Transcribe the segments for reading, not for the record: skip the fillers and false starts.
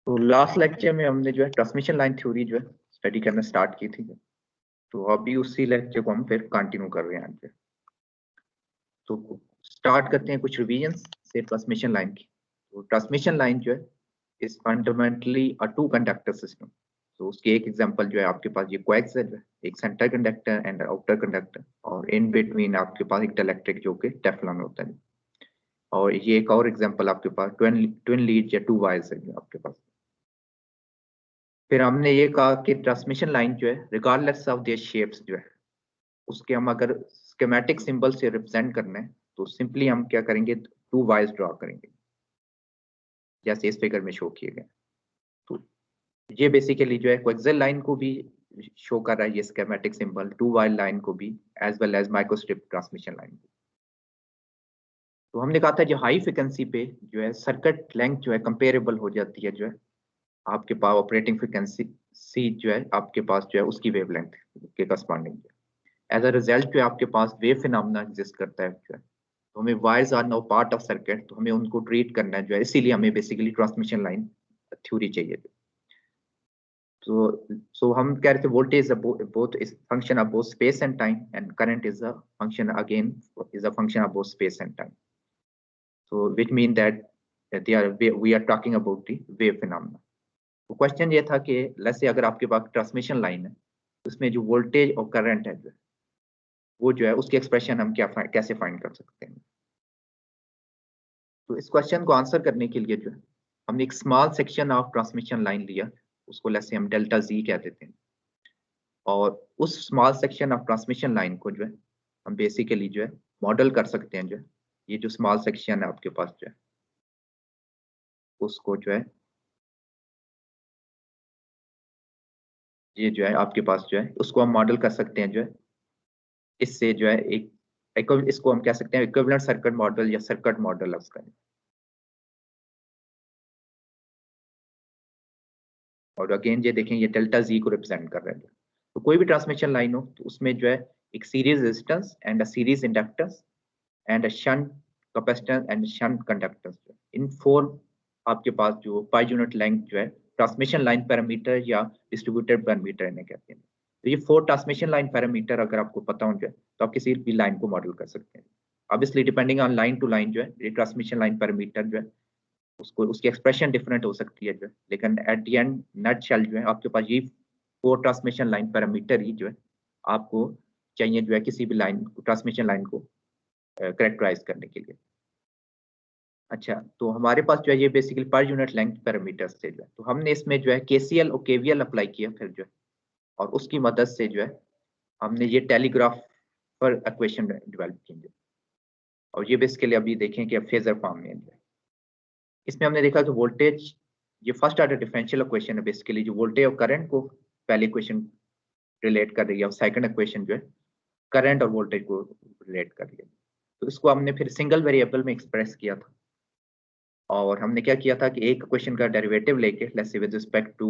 तो last lecture में हमने जो है ट्रांसमिशन लाइन थ्योरी जो है स्टडी करना स्टार्ट की थी। तो अभी उसी लेक्चर को हम फिर कंटिन्यू कर रहे हैं आज। तो स्टार्ट करते हैं कुछ रिवीजन से ट्रांसमिशन लाइन की। तो ट्रांसमिशन लाइन जो है is fundamentally a two conductor system. तो उसके एक एग्जांपल जो है आपके पास ये कोएक्सियल है, एक centre conductor and outer conductor, और इन बिटवीन आपके पास एक डाइलेक्ट्रिक जो कि टेफ्लॉन होता है। और ये एक और एग्जांपल आपके पास ट्विन लीड या टू वायर्स है जो आपके पास। फिर हमने ये कहा कि ट्रांसमिशन लाइन जो है रिगार्डलेस ऑफ देयर शेप्स जो है उसके हम अगर स्कीमेटिक सिंबल से रिप्रेजेंट करना है तो सिंपली हम क्या करेंगे, टू वायर्स ड्रॉ करेंगे जैसे इस फिगर में शो किए गए। तो ये बेसिकली जो है कोएक्सियल लाइन को भी शो कर रहा है ये schematic symbol, two wire line को भी, as well as microstrip transmission line को। तो हमने कहा था जो हाई फ्रिक्वेंसी पे जो है सर्किट लेंथ जो है कंपेरेबल हो जाती है जो है आपके पास ऑपरेटिंग फ्रिक्वेंसी सी जो है आपके पास जो है उसकी वेवलेंथ के करस्पॉन्डिंग। एज अ रिजल्ट जो है आपके पास वेव फिनोमेना एग्जिस्ट करता है जो है। तो हमें wires are now part of circuit, तो हमें उनको ट्रीट करना है जो है, इसीलिए हमें बेसिकली ट्रांसमिशन लाइन थ्योरी चाहिए। तो हम कह रहे थे voltage both is function of both space and time, and current is a function again is a function of both space and time. So which mean that we are talking about the wave phenomena. तो question ये था कि let's say अगर आपके पास transmission line है उसमें जो voltage और करंट है जो वो जो है उसकी एक्सप्रेशन हम कैसे फाइंड कर सकते हैं। तो इस क्वेश्चन को आंसर करने के लिए जो है हमने एक small section of transmission line लिया, उसको लेट्स से हम डेल्टा जी कह देते हैं। और उस small section of transmission line को जो है हम बेसिकली जो है मॉडल कर सकते हैं जो है ये जो स्मॉल सेक्शन है आपके पास जो है उसको जो है ये जो है आपके पास जो है उसको हम मॉडल कर सकते हैं जो है इससे जो है एक इसको हम कह सकते हैं इक्विवेलेंट सर्किट मॉडल या सर्किट मॉडल है उसका। और अगेन ये देखें ये डेल्टा जी को रिप्रेजेंट कर रहा है। तो कोई भी ट्रांसमिशन लाइन हो तो उसमें जो है एक series resistance and a series inductance and a shunt capacitance and shunt conductance, in four आपके पास जो पर यूनिट लेंथ जो है ट्रांसमिशन लाइन पैरामीटर या डिस्ट्रीब्यूटेड पैरामीटर इन्हें कहते हैं। तो ये फोर ट्रांसमिशन लाइन पैरामीटर अगर आपको पता हो जाए तो आप किसी भी लाइन को मॉडल कर सकते हैं। Obviously depending on line to line जो है ये ट्रांसमिशन लाइन पैरामीटर जो है उसको उसकी एक्सप्रेशन डिफरेंट हो सकती है जो है, लेकिन at the end nutshell जो है आपके पास ये फोर ट्रांसमिशन लाइन पैरामीटर ही जो है आपको चाहिए जो है किसी भी लाइन ट्रांसमिशन लाइन को करेक्टराइज करने के लिए। अच्छा, तो हमारे पास जो है ये basically per unit length parameters थे जो है, तो हमने इसमें जो है केसीएल और केवीएल अप्लाई किया फिर जो है, और उसकी मदद से जो है हमने ये टेलीग्राफ पर इक्वेशन डेवलप की। और ये बेसिकली अभी देखें कि फेजर फॉर्म में है। इसमें हमने देखा कि वोल्टेज ये फर्स्ट ऑर्डर डिफरेंशियल इक्वेशन है बेसिकली, जो वोल्टेज और करंट को पहले इक्वेशन रिलेट कर रही है और सेकंड इक्वेशन जो है करंट और वोल्टेज को रिलेट कर रही है। तो इसको हमने फिर सिंगल वेरिएबल में एक्सप्रेस किया था, और हमने क्या किया था कि एक इक्वेशन का डेरिवेटिव लेके let's say with respect to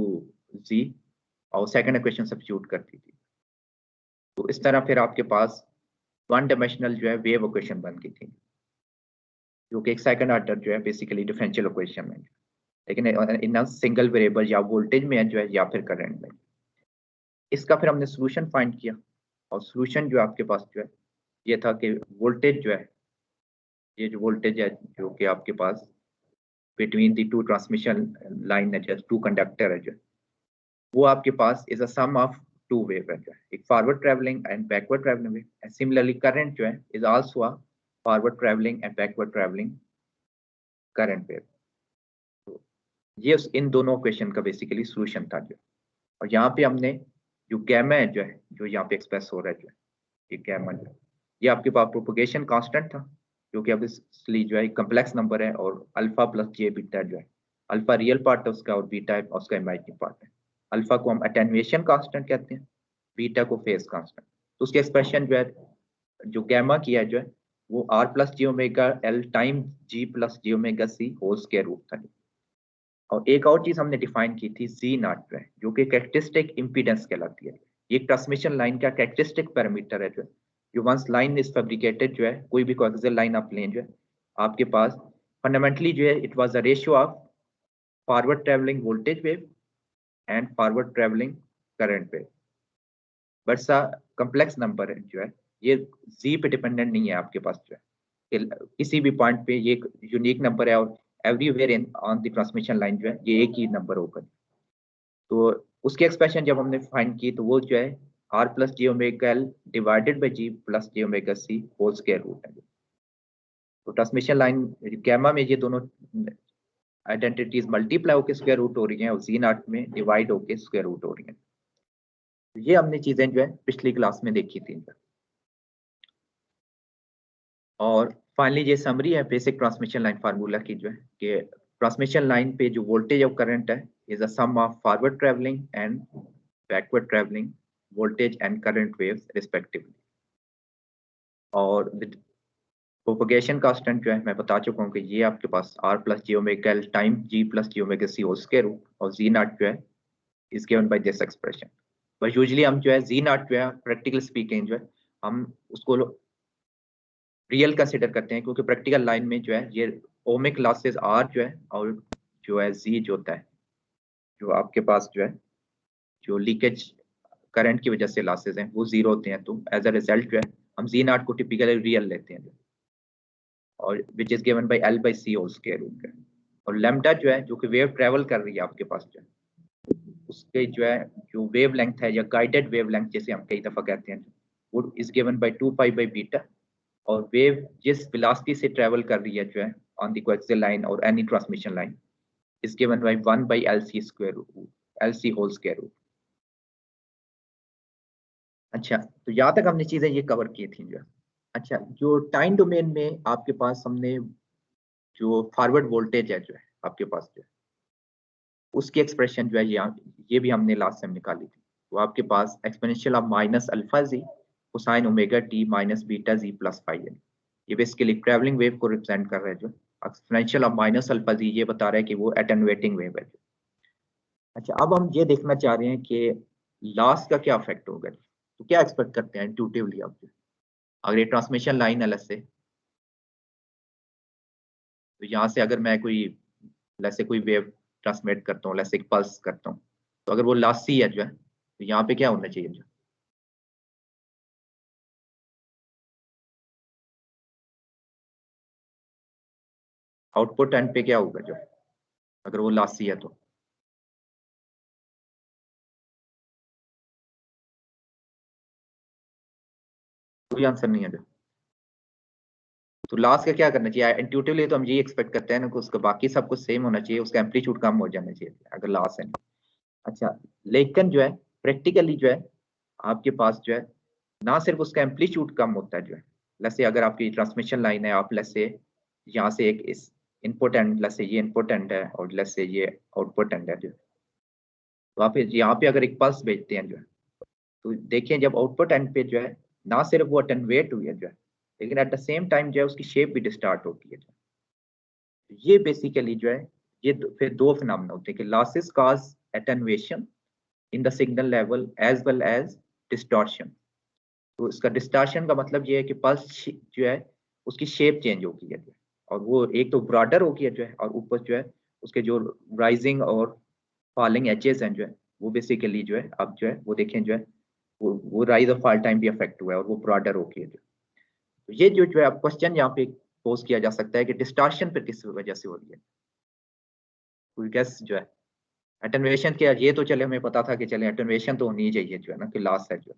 जी और सेकंड इक्वेशन सब्स्टिट्यूट कर दी थी। तो इस तरह फिर आपके पास वन डायमेंशनल जो है वेव इक्वेशन बन गई थी, जो कि एक सेकंड ऑर्डर जो है बेसिकली डिफरेंशियल इक्वेशन में, लेकिन इन सिंगल वेरिएबल या वोल्टेज में है जो है या फिर करंट में। इसका फिर हमने सोल्यूशन फाइंड किया, और सोल्यूशन जो आपके पास जो है ये था कि वोल्टेज जो है ये जो वोल्टेज है जो कि आपके पास between the two transmission line है, जस्ट टू कंडक्टर है जो वो आपके पास is a sum of two wave है जो है, एक forward travelling and backward travelling wave, and similarly current जो है is also a forward travelling and backward travelling current wave. तो ये इन दोनों क्वेश्चन का बेसिकली सोल्यूशन था जो, और यहाँ पे हमने जो गैमा है जो है जो यहाँ पे एक्सप्रेस हो रहा है जो ये गैमा जो ये आपके पास प्रोपगेशन कांस्टेंट था, जो कि अब इसलिए जो है कॉम्प्लेक्स नंबर है, और अल्फा प्लस जे बीटा जो है अल्फा रियल पार्ट है उसका और बीटा है उसका इमेजिनरी पार्ट है। अल्फा को हम अटेन्युएशन कांस्टेंट कहते हैं, बीटा को फेज कांस्टेंट। तो उसकी एक्सप्रेशन जो है जो गैमा किया जो है वो R plus G omega L time G plus G omega C whole square root था। और एक और चीज हमने डिफाइन की थी जी नॉट जो है, जो कि कैरेक्टरिस्टिक इंपीडेंस कहलाती है। ये ट्रांसमिशन लाइन का कैरेक्टरिस्टिक पैरामीटर है जो वंस लाइन इज फैब्रिकेटेड जो है कोई भी कोएक्सियल लाइन आप लें जो है आपके पास फंडामेंटली जो है it was a ratio of forward travelling voltage wave and forward travelling current wave. But सा कम्प्लेक्स नंबर है जो है, ये जी पे डिपेंडेंट नहीं है आपके पास जो है, किसी भी पॉइंट पे ये यूनिक नंबर है और everywhere in on the transmission line जो है ये एक ही नंबर होगा। तो उसकी एक्सप्रेशन जब हमने फाइंड की तो वो जो है R plus G omega L divided by G plus G omega C whole square root है। तो ट्रांसमिशन लाइन गैमा में ये दोनों आइडेंटिटीज मल्टीप्लाई होकर स्क्वायर रूट हो रही हैं और जी नॉट में डिवाइड होकर स्क्वायर रूट हो रही हैं। ये हमने चीजें जो है पिछली क्लास में देखी थी। और फाइनली ये समरी है बेसिक ट्रांसमिशन लाइन फार्मूला की जो है कि ट्रांसमिशन लाइन पे जो वोल्टेज ऑफ करंट है is a sum of forward travelling and backward travelling voltage and current waves respectively. और प्रोपगेशन कांस्टेंट जो है मैं बता चुका हूँ कि ये आपके पास R plus G omega L time G plus G omega C whole square root और जी नॉट जो है is given by this expression. But usually हम जो है जी नॉट जो है प्रैक्टिकल स्पीकिंग जो है हम उसको रियल कंसिडर करते हैं, क्योंकि प्रैक्टिकल लाइन में जो है ये ओमिक लॉसेस आर जो है और जो है जी जो होता है जो आपके पास जो है जो लीकेज करंट की वजह से लॉसेस हैं वो जीरो होते हैं। तो एज अ रिजल्ट जो है हम जी नॉट को टिपिकली रियल लेते हैं और which is given by L by C whole square root है। और लैम्डा जो है जो कि वेव ट्रेवल कर रही है आपके पास जो है उसके जो है जो वेव लेंथ है या गाइडेड वेव लेंथ जैसे हम कई दफा कहते हैं वो is given by 2 pi by beta. और वेव जिस वेलोसिटी से ट्रेवल कर रही है जो है ऑन द कोएक्सियल लाइन और any transmission line is given by 1 by L C square root L C whole square root. अच्छा, तो यहाँ तक हमने चीजें ये कवर की थी जो। अच्छा, जो टाइम डोमेन में आपके पास हमने जो फॉरवर्ड वोल्टेज है जो है आपके पास जो है उसकी एक्सप्रेशन जो है ये भी हमने लास्ट टाइम निकाली थी। तो आपके पास exponential of minus alpha Z cosine omega T minus beta Z plus five है। ये बेसिकली ट्रैवलिंग वेव को रिप्रेजेंट कर रहा है। जो exponential of minus alpha Z ये बता रहा है कि वो एटेन्यूएटिंग वेव है। अच्छा, अब हम ये देखना चाह रहे हैं कि लॉस का क्या इफेक्ट होगा। तो क्या एक्सपेक्ट करते हैं इंट्यूटिवली आप अगर ये ट्रांसमिशन लाइन अलग से, तो यहाँ से अगर मैं कोई जैसे कोई वेव ट्रांसमिट करता हूँ, जैसे एक पल्स करता हूँ, तो अगर वो लॉसी है जो है तो यहाँ पे क्या होना चाहिए जो आउटपुट एंड पे क्या होगा जो अगर वो लॉसी है तो कोई आंसर नहीं है जो। तो लॉस का क्या करना चाहिए इंट्यूटिवली, तो हम ये एक्सपेक्ट करते हैं ना कि उसका बाकी सब कुछ सेम होना चाहिए, उसका एम्पलीट्यूड कम हो जाना चाहिए अगर लॉस है। अच्छा, लेकिन जो है प्रैक्टिकली जो है आपके पास जो है ना सिर्फ उसका एम्पलीट्यूड कम होता है जो है, जैसे अगर आपकी ट्रांसमिशन लाइन है, आप जैसे यहाँ से एक इस इनपुट एंड जैसे ये इनपुट एंड है और जैसे ये आउटपुट एंड है जो, तो आप यहाँ पे अगर एक पल्स भेजते हैं जो है तो देखिए जब आउटपुट एंड पे जो है ना सिर्फ वो अटेन्यूएट हुई है जो है, लेकिन एट द सेम टाइम जो है उसकी शेप भी डिस्टार्ट होती है जो। ये बेसिकली जो है ये फिर दो फिनोमेना होते हैं कि losses cause attenuation in the signal level as well as distortion. तो इसका डिस्टॉर्शन का मतलब ये है कि पल्स जो है उसकी शेप चेंज होगी है और वो एक तो ब्रॉडर होगी है जो है और ऊपर जो है उसके जो राइजिंग और फॉलिंग एजेस हैं जो है वो बेसिकली जो है अब जो है वो देखें जो है वो राइज और फॉल टाइम भी अफेक्ट हुआ है और वो ब्रॉडर होगी है जो। तो ये जो है अब क्वेश्चन यहाँ पे पोज किया जा सकता है कि डिस्टॉर्शन फिर किस वजह से हो रही है। कोई गैस जो है एटेन्युएशन क्या, ये तो चले हमें पता था कि चले एटेन्युएशन तो होनी ही चाहिए जो है ना कि लॉस है जो।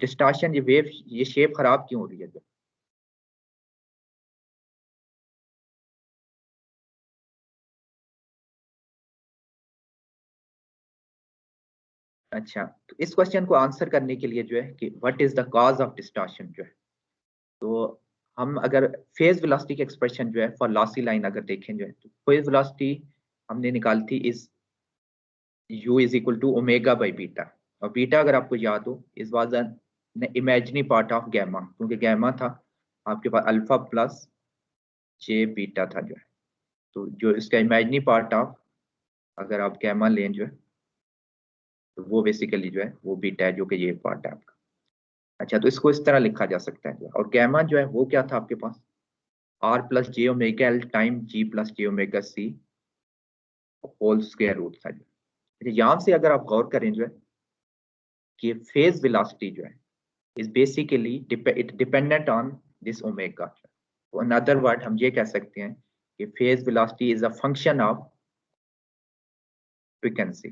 डिस्टॉर्शन ये वेव ये शेप खराब क्यों हो रही है जो। अच्छा, तो इस क्वेश्चन को आंसर करने के लिए जो है कि what is the cause of distortion जो है, तो हम अगर फेज वेलोसिटी की एक्सप्रेशन जो है फॉर लॉसी लाइन अगर देखें जो है तो फेज वेलोसिटी हमने निकाली थी इस u is equal to omega by beta. और बीटा अगर आपको याद हो इस was an imaginary part of gamma, क्योंकि गैमा था आपके पास अल्फा प्लस जे बीटा था जो है। तो जो इसका इमेजिनरी पार्ट ऑफ अगर आप गैमा लें जो है तो वो बेसिकली जो है वो बीटा है जो कि ये पार्ट है आपका। अच्छा, तो इसको इस तरह लिखा जा सकता है जो, और गैमा जो है वो क्या था आपके पास R plus J omega L time G plus J omega C whole square root था। यहाँ से अगर आप गौर करें जो है कि फेज वेलोसिटी जो है is basically it dependent on this omega. तो अनदर वर्ड हम ये कह सकते हैं कि phase velocity is a function of frequency.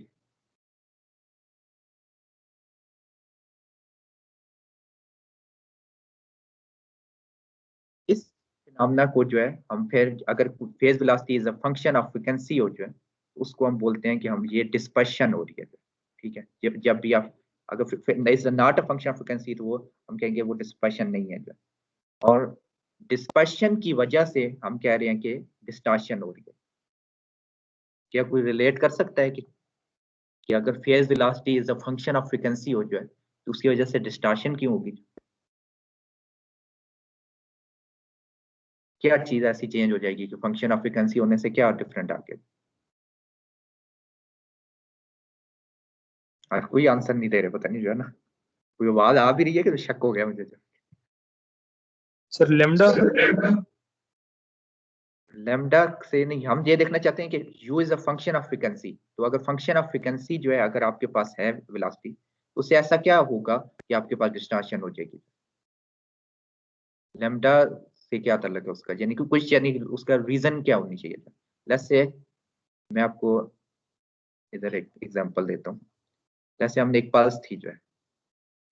इस फिनोमेना को जो है हम फिर अगर phase velocity is a function of frequency हो जो है उसको हम बोलते हैं कि हम ये डिस्पर्शन हो रही है। ठीक है, जब जब भी आप अगर is not a function of frequency तो वो हम कहेंगे वो डिस्पर्शन नहीं है जो। और डिस्पर्शन की वजह से हम कह रहे हैं कि डिस्टॉर्शन हो रही है। क्या कोई रिलेट कर सकता है कि अगर phase velocity is a function of frequency हो जो है तो उसकी वजह से डिस्टॉर्शन क्यों होगी? क्या चीज ऐसी चेंज हो जाएगी कि फंक्शन ऑफ फ्रीक्वेंसी होने से क्या डिफरेंट आ गया? आज कोई आंसर नहीं दे रहे, पता नहीं जो है ना, कोई आवाज आ भी रही है कि तो शक हो गया मुझे। Sir lambda. लेमडा से नहीं, हम ये देखना चाहते हैं कि u is a function of frequency. तो अगर फंक्शन ऑफ फ्रीक्वेंसी जो है अगर आपके पास है वेलोसिटी तो उससे ऐसा क्या होगा कि आपके पास डिस्टॉर्शन हो जाएगी? लेमडा से क्या ताल्लुक है उसका, यानी कि कुछ, यानी कि उसका रीजन क्या होनी चाहिए था? लेट्स से मैं आपको इधर एक एग्जांपल देता हूँ। जैसे हमने एक पल्स थी जो है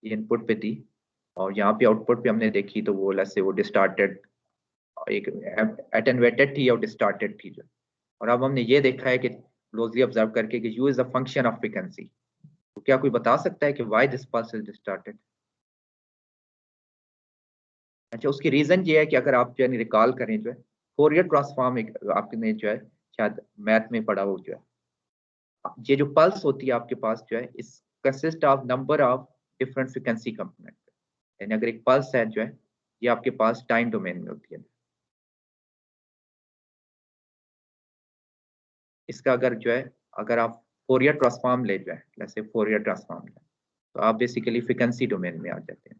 ये इनपुट पे थी और यहाँ पे आउटपुट पे हमने देखी तो वो लेट्स से वो डिस्टार्टेड, एक एटेन्यूएटेड थी और डिस्टार्टेड थी जो। और अब हमने ये देखा है कि क्लोजली ऑब्जर्व करके कि u is a function of frequency. तो क्या कोई बता सकता है कि व्हाई दिस पल्स इज डिस्टार्टेड? अच्छा, उसकी रीजन ये है कि अगर आप जो है रिकॉल करें जो है फोरियर ट्रांसफॉर्म आपने जो है शायद मैथ में पढ़ा हो जो है, ये जो पल्स होती है आपके पास जो है इस consist of number of different frequency component. यानी अगर एक पल्स है जो है ये आपके पास टाइम डोमेन में होती है। इसका अगर जो है अगर आप फोरियर ट्रांसफॉर्म ले जो है जैसे फोरियर ट्रांसफॉर्म ले तो आप बेसिकली फ्रीक्वेंसी डोमेन में आ जाते हैं।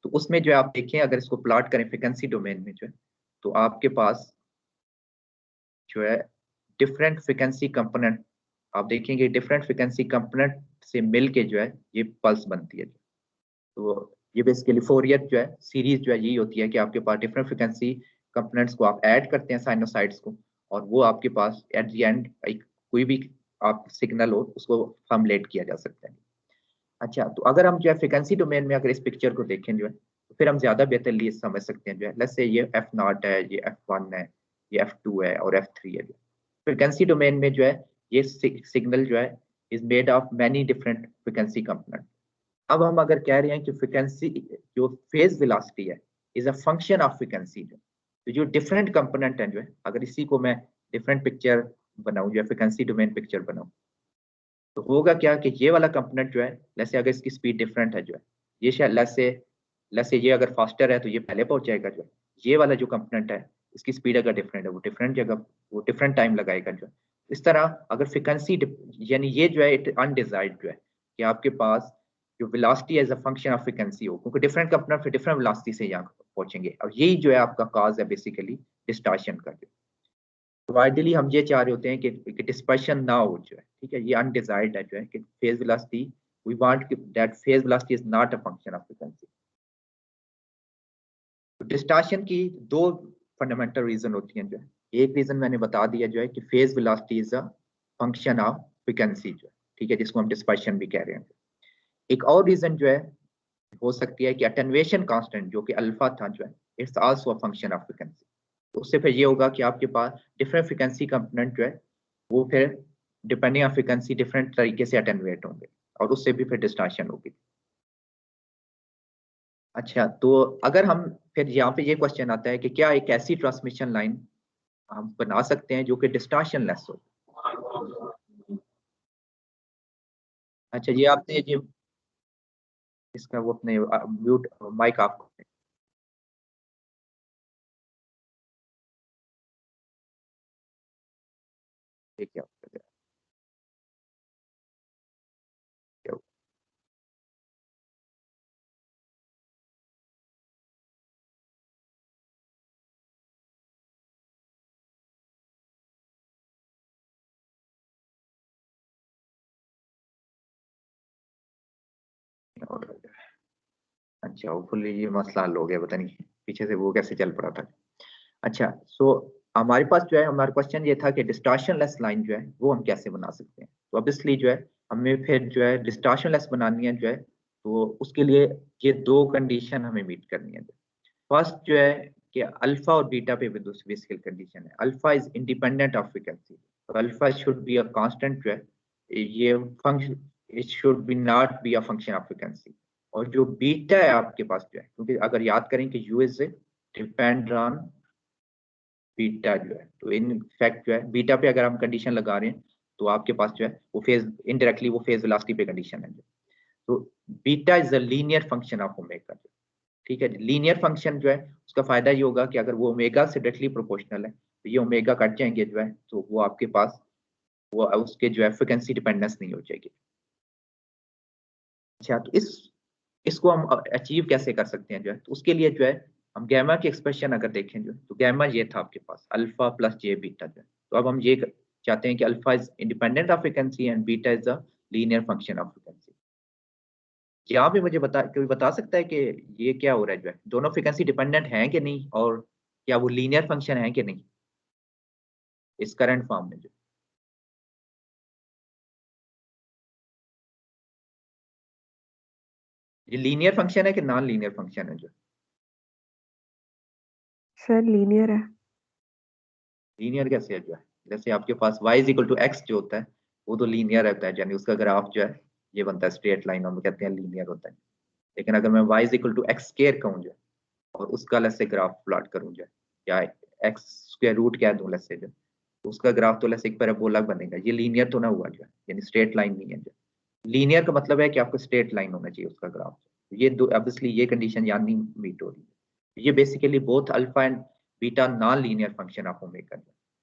तो उसमें जो है आप देखें अगर इसको प्लॉट करें फ्रीक्वेंसी डोमेन में जो है तो आपके पास जो है डिफरेंट फ्रीक्वेंसी कंपोनेंट, आप देखेंगे डिफरेंट फ्रीक्वेंसी कंपोनेंट से मिल के जो है ये पल्स बनती है। तो ये बेसिकली फोरियर जो है सीरीज जो है यही होती है कि आपके पास डिफरेंट फ्रीक्वेंसी कंपोनेंट्स को आप ऐड करते हैं साइनोसाइड्स को और वो आपके पास एट द एंड एक कोई भी आप सिग्नल हो उसको फॉर्मुलेट किया जा सकता है। अच्छा, तो अगर हम जो है फ्रिक्वेंसी डोमेन में अगर इस पिक्चर को देखें जो है तो फिर हम ज्यादा बेहतर समझ सकते हैं जो है। लेट्स से ये F0 है, ये F1 है, ये F2 है और F3 है। फ्रिक्वेंसी डोमेन में जो है ये सिग्नल जो है is made of many different frequency component. अब हम अगर कह रहे हैं कि फ्रिक्वेंसी जो फेज वेलोसिटी है is a function of frequency जो, तो जो डिफरेंट कंपोनेंट है जो है अगर इसी को मैं डिफरेंट पिक्चर बनाऊं जो है फ्रिक्वेंसी डोमेन पिक्चर बनाऊं तो होगा क्या कि ये वाला कंपोनेंट जो है जैसे अगर इसकी स्पीड डिफरेंट है जो है ये शायद लेट्स से ये अगर फास्टर है तो ये पहले पहुंच जाएगा जो है। ये वाला जो कंपोनेंट है इसकी स्पीड अगर डिफरेंट है वो डिफरेंट जगह वो डिफरेंट टाइम लगाएगा जो है। इस तरह अगर फ्रिक्वेंसी यानी ये जो है इट अनडिजायर्ड जो है कि आपके पास जो velocity as a function of frequency हो क्योंकि डिफरेंट कंपोनेंट फिर डिफरेंट वेलोसिटी से यहाँ पहुंचेंगे और यही जो है आपका काज है बेसिकली डिस्टॉर्शन का। तो आइडियली हम ये चाह रहे होते हैं कि डिस्पर्शन ना हो जो है, ठीक है, ये अनडिजायर्ड है जो है कि phase velocity we want that phase velocity is not a function of frequency. तो डिस्टॉर्शन की दो फंडामेंटल रीजन होती हैं जो है। एक रीजन मैंने बता दिया जो है कि phase velocity is a function of frequency जो है, ठीक है, जिसको हम डिस्पर्शन भी कह रहे हैं। एक और रीजन जो है हो सकती है कि अटेन्युएशन कांस्टेंट जो कि अल्फा था जो है it's also a function of frequency. तो उससे फिर ये होगा कि आपके पास डिफरेंट फ्रीक्वेंसी कंपोनेंट जो है वो फिर डिपेंडिंग ऑन फ्रीक्वेंसी डिफरेंट तरीके से अटेन्युएट होंगे और उससे भी फिर डिस्टॉर्शन होगी। अच्छा, तो अगर हम फिर यहाँ पे ये क्वेश्चन आता है कि क्या एक ऐसी ट्रांसमिशन लाइन हम बना सकते हैं जो कि डिस्टॉर्शन लेस हो? अच्छा, ये आपने ये इसका वो अपने म्यूट माइक ऑफ ठीक है। अच्छा होपफुली ये मसला हल हो गया, पता नहीं पीछे से वो कैसे चल पड़ा था। अच्छा सो हमारे पास जो है, हमारा क्वेश्चन ये था कि डिस्टॉर्शन लेस लाइन जो है वो हम कैसे बना सकते हैं। तो ऑब्वियसली जो है हमें फिर जो है डिस्टॉर्शन लेस बनानी है जो है, तो उसके लिए ये दो कंडीशन हमें मीट करनी है। फर्स्ट जो है कि अल्फा और बीटा पे भी दूसरी बेसिकल कंडीशन है, alpha is independent of frequency, तो alpha should be a constant जो है, ये function it should be not be a function of frequency. और जो बीटा है आपके पास जो है, क्योंकि अगर याद करें कि you is depend on beta जो है, तो इन फैक्ट जो है बीटा पे अगर हम कंडीशन लगा रहे हैं तो आपके पास जो है वो फेज इनडायरेक्टली वो फेज वेलोसिटी पे कंडीशन है जो, तो beta is a linear function of omega. ठीक है, लीनियर फंक्शन जो है उसका फायदा ये होगा कि अगर वो ओमेगा से डायरेक्टली प्रोपोर्शनल है तो ये ओमेगा कट जाएंगे जो है, तो वो आपके पास वो उसके जो है फ्रीक्वेंसी डिपेंडेंस नहीं हो जाएगी। अच्छा तो इसको हम अचीव कैसे कर सकते हैं जो है, तो उसके लिए जो है हम गैमा की एक्सप्रेशन अगर देखें जो, तो गैमा ये था आपके पास अल्फा प्लस जे बीटा जो है, तो अब हम ये चाहते हैं कि alpha is independent of frequency and beta is a linear function of frequency. यहाँ पे मुझे कोई बता सकता है कि ये क्या हो रहा है जो है, दोनों फ्रीक्वेंसी डिपेंडेंट हैं कि नहीं, और क्या वो लीनियर फंक्शन है कि नहीं इस करंट फॉर्म में जो। ये लीनियर फंक्शन है कि नॉन लीनियर फंक्शन है जो। सर लीनियर है। लीनियर कैसे है जो है, जैसे आपके पास y is equal to X जो होता है वो तो लीनियर रहता है, यानी उसका ग्राफ जो है ये बनता है स्ट्रेट लाइन, हम कहते हैं लीनियर होता है। लेकिन अगर मैं y is equal to X square कहूँ जो, और उसका अलग से ग्राफ प्लॉट करूँ जो, या एक्स स्क्वायर रूट कह दूँ अलग से जो, तो उसका ग्राफ तो अलग से एक पैराबोला बनेगा, ये लीनियर तो ना हुआ जो है, यानी स्ट्रेट लाइन नहीं है जो। लीनियर का मतलब है कि आपको स्ट्रेट लाइन होना चाहिए उसका ग्राफ। ये दो ऑब्वियसली ये कंडीशन यहाँ नहीं मीट हो रही है। ये basically both alpha and beta non linear function of omega.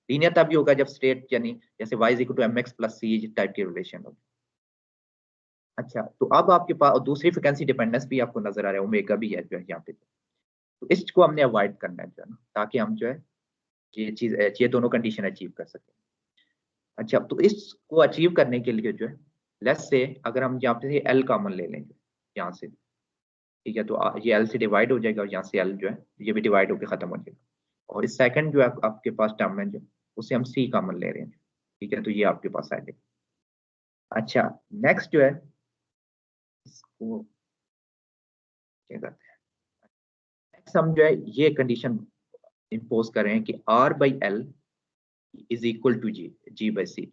Linear तभी होगा जब स्ट्रेट यानी जैसे y equal to mx plus c type की रिलेशन हो। अच्छा तो अब आपके पास दूसरी फ्रिक्वेंसी डिपेंडेंस भी आपको नजर आ रहा है, ओमेगा भी है जो है यहाँ पे, तो इसको हमने अवॉइड करना है जो है ना, ताकि हम जो है ये चीज ये दोनों कंडीशन अचीव कर सकें। अच्छा तो इसको अचीव करने के लिए जो है लेट्स से अगर हम यहाँ पे एल कॉमन ले लेंगे यहाँ से, ठीक है, तो ये एल से डिवाइड हो जाएगा और यहाँ से एल जो है ये भी डिवाइड होकर खत्म हो जाएगा, और इस सेकंड जो है आपके पास टर्म है जो उसे हम सी कॉमन ले रहे हैं, ठीक है, तो ये आपके पास आ जाएगा। अच्छा नेक्स्ट जो है इसको क्या करते हैं, नेक्स्ट हम जो है ये कंडीशन इम्पोज कर रहे हैं कि R by L is equal to G by C.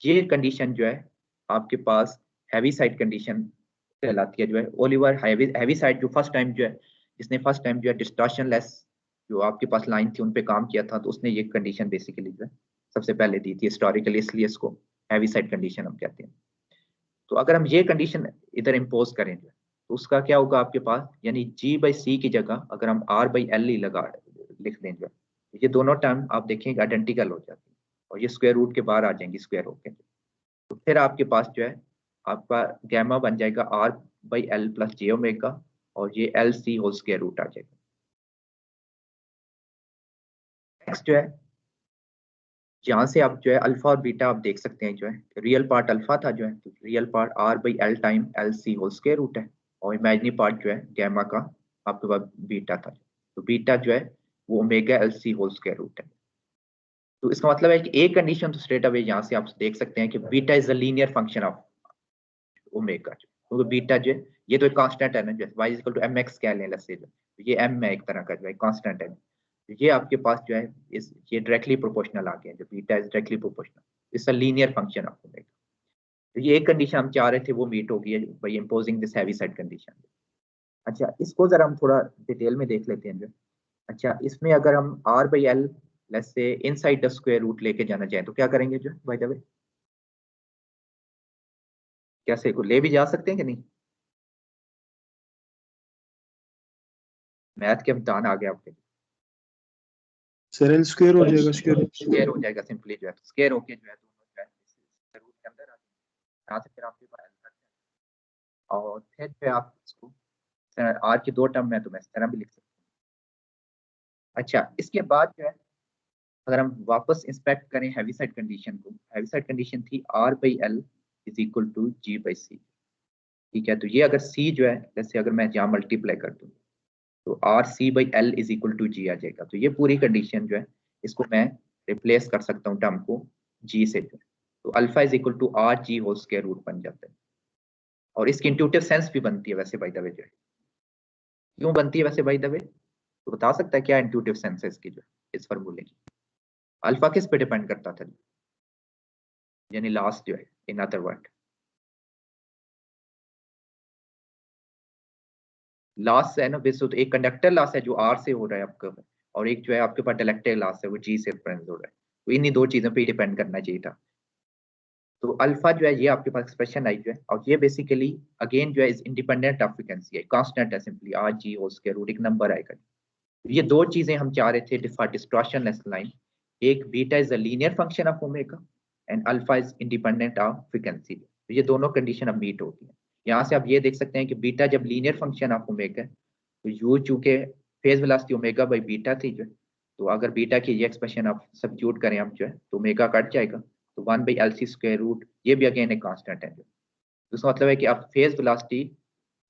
ये कंडीशन जो है आपके पास हैवी साइड कंडीशन कहलाती है जो है। ओलिवर हैवी साइड जो फर्स्ट टाइम जो है, जिसने फर्स्ट टाइम जो है डिस्टॉर्शन लेस जो आपके पास लाइन थी उन पे काम किया था, तो उसने ये कंडीशन बेसिकली जो है सबसे पहले दी थी हिस्टोरिकली, इसलिए इसको हैवी साइड कंडीशन हम कहते हैं। तो अगर हम ये कंडीशन इधर इम्पोज करें तो उसका क्या होगा आपके पास, यानी जी बाई सी की जगह अगर हम आर बाई एल ही लगा लिख दें जो, ये दोनों टर्म आप देखेंगे आइडेंटिकल हो जाती है और ये स्क्वायर रूट के बाहर आ जाएंगी स्क्वायर होके, तो फिर आपके पास जो है आपका गैमा बन जाएगा R by L plus J omega, और ये L C whole square root आ जाएगा। नेक्स्ट जो है यहाँ से आप जो है अल्फा और बीटा आप देख सकते हैं जो है, रियल पार्ट अल्फा था जो है, तो real part R by L time L C whole square root है, और इमेजिनरी पार्ट जो है गैमा का आपके पास बीटा था, तो बीटा जो है वो omega L C whole square root है। तो इसका मतलब है कि एक कंडीशन तो स्ट्रेट अवे यहाँ से आप देख सकते हैं कि beta is a linear function of omega, क्योंकि बीटा जो है ये तो एक कांस्टेंट है ना, जैसे y इक्वल टू mx कह लें लेट्स से, जो ये m है एक तरह का जो है कांस्टेंट है, तो ये आपके पास जो है इस ये डायरेक्टली प्रोपोर्शनल आ गया, जो beta is directly proportional, it's a linear function of omega. तो ये एक कंडीशन हम चाह रहे थे वो मीट हो गई है by imposing this Heaviside condition. अच्छा इसको जरा हम थोड़ा डिटेल में देख लेते हैं जो, अच्छा इसमें अगर हम r by L let's say inside the square root लेके जाना चाहें तो क्या करेंगे जो बाय द वे, कैसे को ले भी जा सकते हैं कि नहीं, मैथ के इम्तिहान आ गया आपके, सर एल स्क्वायर हो जाएगा, स्क्वायर हो जाएगा सिंपली जो है, तो स्क्वायर होके जो है दोनों जो है रूट के अंदर आ जाएंगे, यहाँ से फिर आपके पास आंसर है। और फिर जो है आप इसको आर की दो टर्म में तो मैं इस तरह भी लिख सकता हूँ। अच्छा इसके बाद जो है अगर हम वापस इंस्पेक्ट करें हैवी साइड कंडीशन को, हैवी साइड कंडीशन थी R by L is equal to G by C, ठीक है, तो ये अगर सी जो है, जैसे अगर मैं यहाँ मल्टीप्लाई कर दूँ तो R C by L is equal to G आ जाएगा। तो ये पूरी कंडीशन जो है इसको मैं रिप्लेस कर सकता हूँ टर्म को जी से जो है, तो alpha is equal to R G whole square root बन जाता है। और इसकी इंट्यूटिव सेंस भी बनती है वैसे बाय द वे जो है। क्यों बनती है वैसे बाय द वे, तो बता सकता है क्या इंट्यूटिव सेंस है इसकी जो इस फॉर्मूले की? अल्फा किस पे डिपेंड करता था, यानी लास्ट जो है, इन अदर वर्ड लॉस है ना बेस, तो एक कंडक्टर लॉस है जो आर से हो रहा है आपका, और एक जो है आपके पास डाइलेक्ट्रिक लॉस है वो जी से रिप्रेजेंट हो रहा है। तो इन्हीं दो चीजों पे डिपेंड करना चाहिए था। तो अल्फा जो है ये आपके पास एक्सप्रेशन आई जो है, और ये बेसिकली अगेन जो है इज इंडिपेंडेंट ऑफ फ्रीक्वेंसी है, कांस्टेंट है simply R G whole square root, एक नंबर आएगा। ये दो चीजें हम चाह रहे थे फॉर डिस्टॉर्शनलेस लाइन, एक beta is a linear function of omega and alpha is independent of frequency. तो ये दोनों कंडीशन अब मीट होती है। यहाँ से आप ये देख सकते हैं कि बीटा जब लीनियर फंक्शन ऑफ ओमेगा है, तो यू चूंकि phase velocity omega by beta थी जो, तो अगर बीटा की ये एक्सप्रेशन आप सब्स्टिट्यूट करें आप जो है, तो ओमेगा कट जाएगा, तो 1/LC स्क्वायर रूट, ये भी अगेन एक कांस्टेंट है जो, तो इसका मतलब है कि आप phase velocity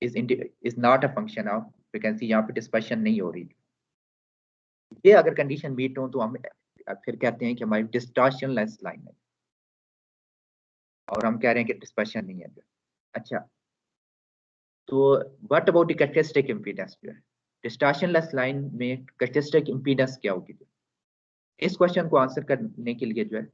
is not a function of frequency, यहाँ पे डिस्पर्शन नहीं हो रही। ये अगर कंडीशन मीट हो तो हम फिर कहते हैं कि हमारी डिस्टॉर्शनलेस लाइन है, और हम कह रहे हैं कि डिस्पर्शन नहीं है। अच्छा, तो what about the characteristic impedance जो है, डिस्टॉर्शनलेस लाइन में कैरेक्टरिस्टिक इंपीडेंस क्या होगी? इस क्वेश्चन को आंसर करने के लिए जो है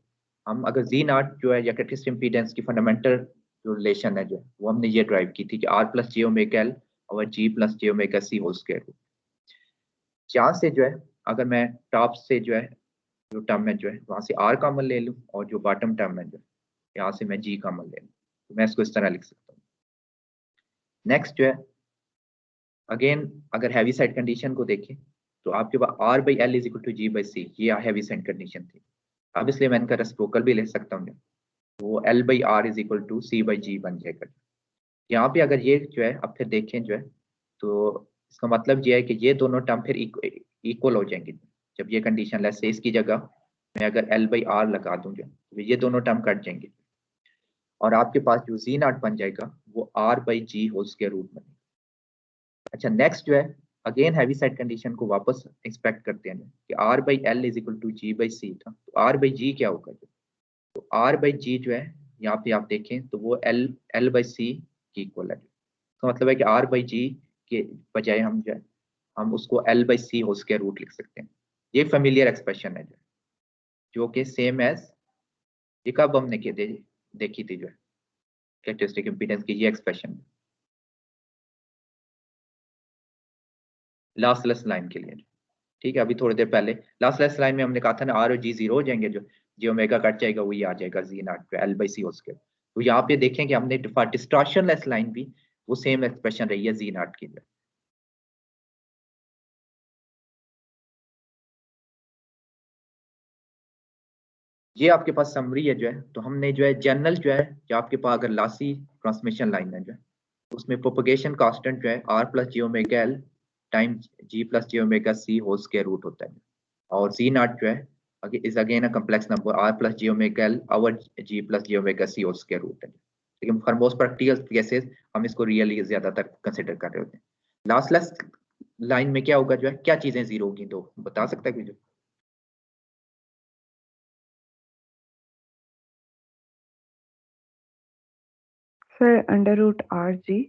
हम अगर जी नॉट जो है या कैरेक्टरिस्टिक इंपीडेंस की फंडामेंटल जो रिलेशन है जो है, वो हमने ये ड्राइव की थी कि R plus J omega L और G plus J omega C whole square. यहाँ से जो है अगर मैं टॉप से जो है जो टर्म है जो है वहां से आर कॉमन ले लूँ, और जो बॉटम टर्म है जो यहाँ से मैं जी कॉमन ले लूँ, तो मैं इसको इस तरह लिख सकता हूँ। नेक्स्ट जो है अगेन अगर हैवी साइड कंडीशन को देखें तो आपके पास R by L is equal to G by C, ये हैवी साइड कंडीशन थी। अब इसलिए मैं इनका रेसिप्रोकल भी ले सकता हूँ, वो L by R is equal to C by G बन जाएगा। यहाँ पे अगर ये जो है अब फिर देखें जो है, तो इसका मतलब ये है कि ये दोनों टर्म फिर इक्वल हो जाएंगे। जब ये कंडीशन लेस से इसकी जगह मैं अगर एल बाई आर लगा दूँ जो, तो ये दोनों टर्म कट जाएंगे, और आपके पास जो जी नॉट बन जाएगा वो R by G whole square root बनेगा। अच्छा, नेक्स्ट जो है अगेन हैवी साइड कंडीशन को वापस एक्सपेक्ट करते हैं कि R by L is equal to G by C था, तो आर बाई जी क्या होगा? तो आर बाई जी जो है यहाँ पे आप देखें तो वो एल एल बाई सी की इक्वल है। तो मतलब है कि आर बाई जी के बजाय हम जो है हम उसको L by C whole square root लिख सकते हैं। ये फेमिलियर एक्सप्रेशन है जो कि सेम एज ये कब हमने देखी थी जो है कैरेक्टरिस्टिक इंपीडेंस की ये एक्सप्रेशन लॉसलेस लाइन के लिए। ठीक है, अभी थोड़ी देर पहले लॉसलेस लाइन में हमने कहा था ना आर और जी जीरो हो जाएंगे, जो जी ओमेगा कट जाएगा वही आ जाएगा जी नॉट एल बाई सी हो स्क्वायर। तो यहाँ पे देखें कि हमने डिस्टॉर्शनलेस लाइन भी वो सेम एक्सप्रेशन रही है जी नॉट की। ये आपके पास समरी है जो है, तो हमने जो है जनरल जो है जो आपके पास अगर लासी ट्रांसमिशन लाइन है जो है, उसमें प्रोपगेशन कांस्टेंट जो है R plus G omega L time G plus G omega C whole square root होता है, और जी नॉट जो है is again a complex number R plus G omega L और G plus G omega C whole square root है। लेकिन for most practical cases हम इसको रियली ज्यादातर कंसिडर कर रहे होते हैं। लास्टलेस लाइन में क्या होगा जो है, क्या चीजें जीरो होगी, तो बता सकता है कोई जो? Sir under root R G.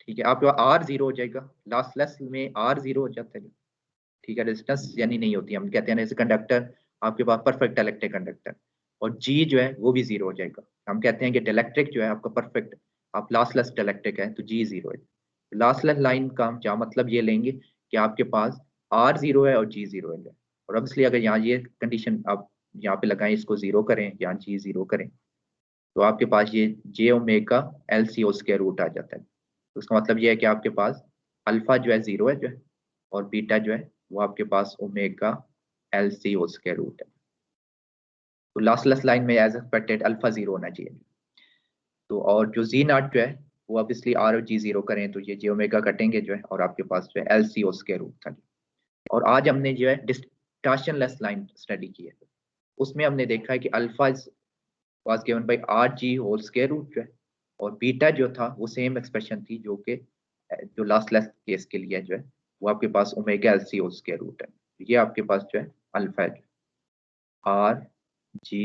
ठीक है, आपके पास आर जीरो हो जाएगा, लॉसलेस में आर जीरो हो जाता है। ठीक है, रेजिस्टेंस यानी नहीं होती, हम कहते हैं जैसे कंडक्टर आपके पास परफेक्ट इलेक्ट्रिक कंडक्टर, और जी जो है वो भी जीरो हो जाएगा। हम कहते हैं कि डाइलेक्ट्रिक जो है आपका परफेक्ट, आप लॉसलेस डाइलेक्ट्रिक है तो जी जीरो है। लॉसलेस लाइन का हम क्या मतलब ये लेंगे कि आपके पास आर जीरो है और जी जीरो है। और अब इसलिए अगर यहाँ ये कंडीशन आप यहाँ पे लगाएं, इसको जीरो करें, यहाँ जी जीरो करें, तो आपके पास ये जे ओमेगा एल सी ओ स्क्वायर रूट आ जाता है। तो उसका मतलब ये है कि आपके पास अल्फा जो है जीरो है जो है, और बीटा जो है वो आपके पास ओमेगा एल सी ओ स्क्वायर रूट है। तो लॉसलेस लाइन में एज एक्सपेक्टेड अल्फा जीरो होना चाहिए। तो और जो जी नॉट जो है वो ऑब्वियसली आर और जी जीरो करें तो ये जे ओमेगा कटेंगे जो है, और आपके पास जो है एल सी ओ स्क्वायर रूट था। और आज हमने जो है डिस्टॉर्शनलेस लाइन स्टडी की है, उसमें हमने देखा है कि alpha was given by R G whole square root जो है, और बीटा जो था वो सेम एक्सप्रेशन थी जो कि जो लॉसलेस केस के लिए जो है वो आपके पास omega LC whole square root है। ये आपके पास जो है अल्फा है R G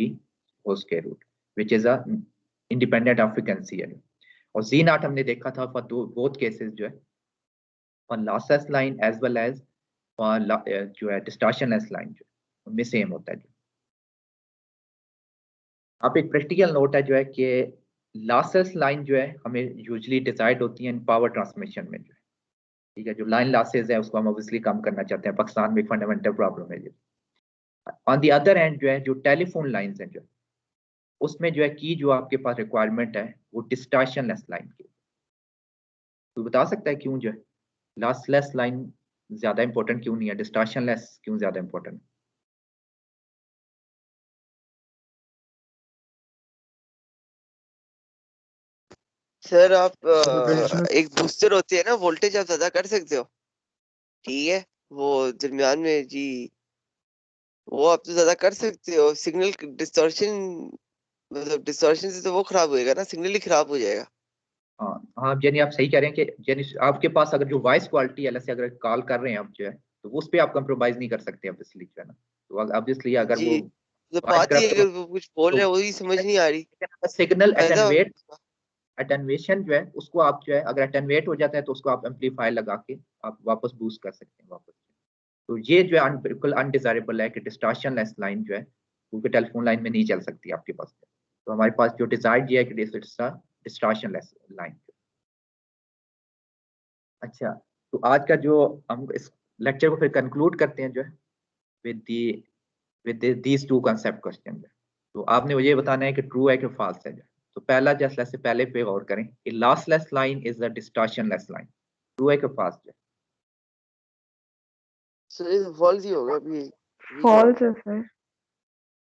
whole square root which is a independent of frequency है। और जी नॉट हमने देखा था फॉर बोथ केसेस जो है for lossless line as well as for जो है डिस्टॉर्शनलेस लाइन जो है उनमें सेम होता है। जो आप एक प्रैक्टिकल नोट है जो है कि लॉसेस लाइन जो है हमें यूजुअली डिसाइड होती है इन पावर ट्रांसमिशन में जो है, ठीक है। जो लाइन लॉसेज है उसको हम ऑब्वियसली कम करना चाहते हैं, पाकिस्तान में फंडामेंटल प्रॉब्लम है ये। ऑन द अदर एंड जो है जो टेलीफोन लाइंस हैं जो उसमें जो है की जो आपके पास रिक्वायरमेंट है वो डिस्टॉर्शनलेस लाइन की। तो बता सकता है क्यों जो है लॉसलेस लाइन ज्यादा इंपॉर्टेंट क्यों नहीं है, डिस्टॉर्शनलेस क्यों ज्यादा इंपॉर्टेंट है? सर आप Potential- एक बूस्टर होती है ना, वोल्टेज आप ज्यादा कर सकते हो, ठीक है, वो दरमियान में जी, वो आप तो ज्यादा कर सकते हो। सिग्नल डिस्टॉर्शन, मतलब डिस्टॉर्शन से तो वो खराब होएगा ना, सिग्नल ही खराब हो जाएगा। हाँ हाँ यानी आप सही कह रहे हैं कि यानी आपके पास अगर जो वॉइस क्वालिटी है से अगर कॉल कर रहे हैं आप जो है तो उस पर आप कंप्रोमाइज नहीं कर सकते ऑब्वियसली जो है ना। तो ऑब्वियसली अगर जी, वो तो वॉइस बात ही करप्ट अगर वो कुछ बोल रहे हैं वही समझ नहीं आ रही, तो सिग्नल फायदा अटेनवेट अटेनवेशन जो है उसको आप जो है अगर अटेनवेट हो जाता है तो उसको आप एम्पलीफायर लगा के आप वापस बूस्ट कर सकते हैं वापस। तो ये जो है बिल्कुल अनडिजायरेबल है कि डिस्टॉर्शन लेस लाइन जो है क्योंकि टेलीफोन लाइन में नहीं चल सकती आपके पास। तो हमारे पास जो डिजायर्ड ये है कि डिस्टॉर्शन लेस लाइन। अच्छा, तो आज का जो हम इस लेक्चर को फिर कंक्लूड करते हैं जो है with the with these two concept question. तो आपने मुझे बताना है कि ट्रू है कि फॉल्स है। तो पहला जैसे पहले पे गौर करें, a lossless line is a distortionless line. True है कि फॉल्स है? सर फॉल्स ही होगा अभी। False है sir.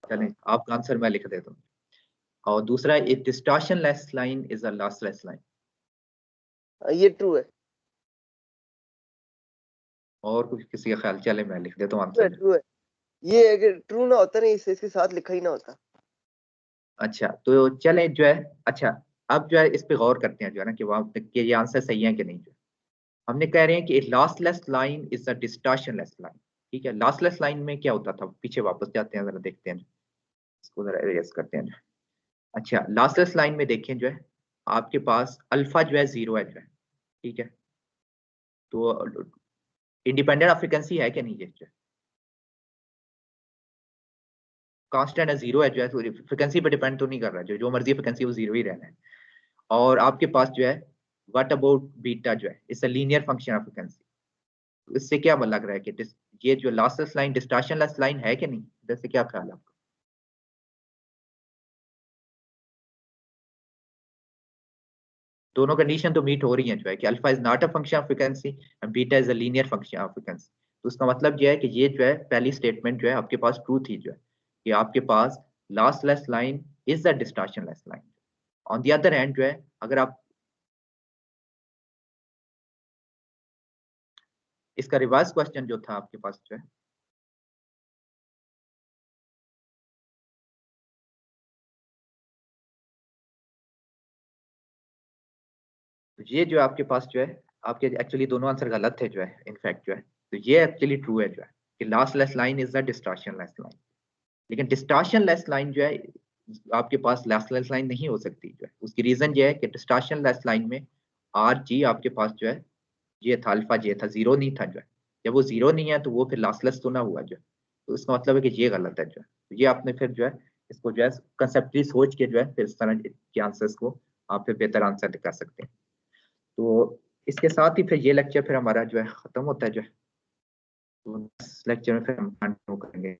चलें आपका आंसर मैं लिख देता हूँ। और दूसरा, a distortionless line is a lossless line. ये ट्रू है, और कुछ किसी का ख्याल? चले मैं लिख देता हूँ आंसर। ट्रू है। ये अगर ट्रू ना होता ना इसके साथ लिखा ही ना होता। अच्छा तो चले जो है, अच्छा अब जो है इस पे गौर करते हैं जो है ना कि वहाँ कि ये आंसर सही है कि नहीं। जो हमने कह रहे हैं कि lossless line is a distortionless line, ठीक है। लॉसलेस लाइन में क्या होता था, पीछे वापस जाते हैं जरा देखते हैं, इसको जरा इरेज करते हैं। अच्छा, लॉसलेस लाइन में देखें जो है आपके पास अल्फा जो है 0 है जो है, ठीक है। तो इंडिपेंडेंट ऑफ फ्रीक्वेंसी है कि नहीं ये जो कांस्टेंट है, 0 है जो है, तो फ्रीक्वेंसी पे डिपेंड तो नहीं कर रहा, जो जो मर्जी फ्रीक्वेंसी वो 0 ही रहना है। और आपके पास जो है व्हाट अबाउट बीटा जो है it's a linear function of frequency. तो इससे क्या लग रहा है कि ये जो लॉसलेस लाइन डिस्टॉर्शनलेस लाइन है कि नहीं? जैसे क्या ख्याल है आपका? दोनों कंडीशन तो मीट हो रही हैं जो है कि alpha is not a function of frequency and beta is a linear function of frequency. तो इसका मतलब ये है कि ये जो है पहली स्टेटमेंट जो है आपके पास ट्रू थी जो है कि आपके पास lossless line is a distortionless line. On the other hand जो है अगर आप इसका रिवर्स क्वेश्चन जो था आपके पास जो है तो ये जो आपके पास जो है आपके एक्चुअली दोनों आंसर गलत थे जो है इनफैक्ट जो है। तो ये एक्चुअली ट्रू है जो है कि lossless line is a distortionless line. लेकिन डिस्टॉर्शनलेस लाइन जो है आपके पास लॉसलेस लाइन नहीं हो सकती जो है। उसकी रीजन ये है कि डिस्टॉर्शनलेस लाइन में आर जी आपके पास जो है ये था अल्फा जे था, 0 नहीं था जो है। जब वो 0 नहीं है तो वो फिर लॉसलेस तो ना हुआ जो है। तो इसका मतलब है कि ये गलत है जो है। तो ये आपने फिर जो है इसको जो है कंसेप्टली सोच के जो है फिर इस तरह के आंसर्स को आप फिर बेहतर आंसर कर सकते हैं। तो इसके साथ ही फिर ये लेक्चर फिर हमारा जो है खत्म होता है जो है। तो नेक्स्ट लेक्चर में फिर हम कंटिन्यू करेंगे।